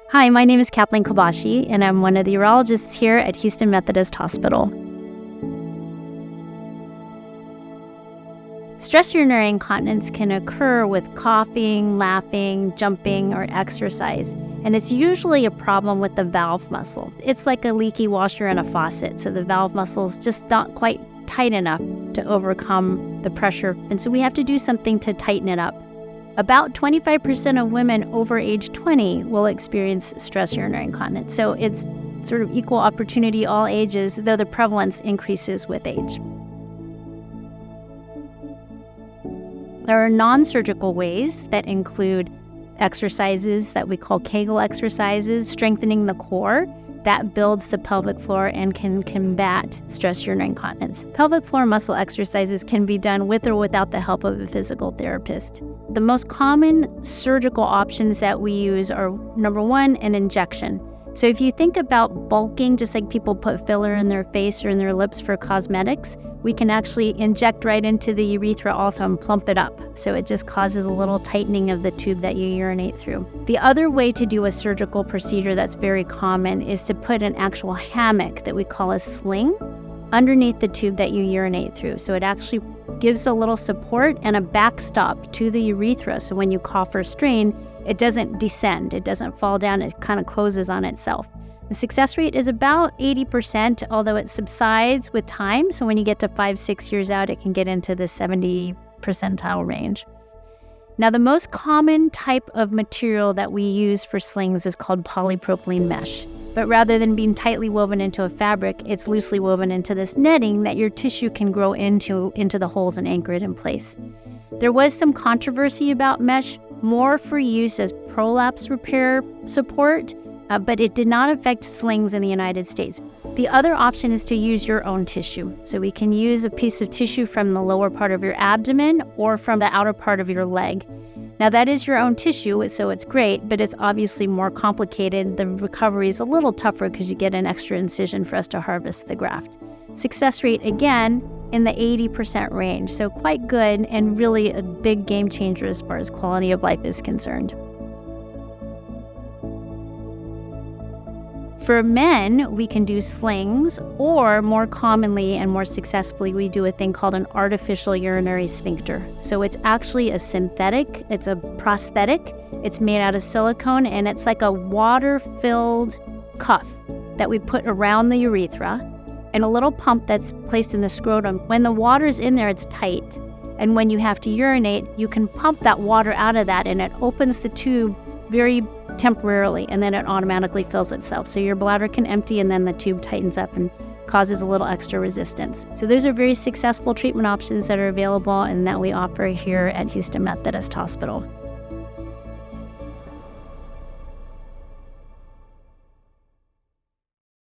Hi, my name is Kathleen Kobashi, and I'm one of the urologists here at Houston Methodist Hospital. Stress urinary incontinence can occur with coughing, laughing, jumping, or exercise, and it's usually a problem with the valve muscle. It's like a leaky washer in a faucet, so the valve muscle is just not quite tight enough to overcome the pressure, and so we have to do something to tighten it up. About 25% of women over age 20 will experience stress urinary incontinence, so it's sort of equal opportunity all ages, though the prevalence increases with age. There are non-surgical ways that include exercises that we call Kegel exercises, strengthening the core. That builds the pelvic floor and can combat stress urinary incontinence. Pelvic floor muscle exercises can be done with or without the help of a physical therapist. The most common surgical options that we use are, number one, an injection. So if you think about bulking, just like people put filler in their face or in their lips for cosmetics, we can actually inject right into the urethra also and plump it up. So it just causes a little tightening of the tube that you urinate through. The other way to do a surgical procedure that's very common is to put an actual hammock that we call a sling underneath the tube that you urinate through. So it actually gives a little support and a backstop to the urethra. So when you cough or strain, it doesn't descend, it doesn't fall down, it kind of closes on itself. The success rate is about 80%, although it subsides with time. So when you get to 5-6 years out, it can get into the 70 percentile range. Now, the most common type of material that we use for slings is called polypropylene mesh. But rather than being tightly woven into a fabric, it's loosely woven into this netting that your tissue can grow into the holes and anchor it in place. There was some controversy about mesh, more for use as prolapse repair support, but it did not affect slings in the United States. The other option is to use your own tissue. So we can use a piece of tissue from the lower part of your abdomen or from the outer part of your leg. Now that is your own tissue, so it's great, but it's obviously more complicated. The recovery is a little tougher because you get an extra incision for us to harvest the graft. Success rate, again, in the 80% range, so quite good and really a big game changer as far as quality of life is concerned. For men, we can do slings, or more commonly and more successfully, we do a thing called an artificial urinary sphincter. So it's actually a synthetic, it's a prosthetic, it's made out of silicone, and it's like a water-filled cuff that we put around the urethra and a little pump that's placed in the scrotum. When the water's in there, it's tight. And when you have to urinate, you can pump that water out of that, and it opens the tube very temporarily, and then it automatically fills itself. So your bladder can empty, and then the tube tightens up and causes a little extra resistance. So those are very successful treatment options that are available and that we offer here at Houston Methodist Hospital.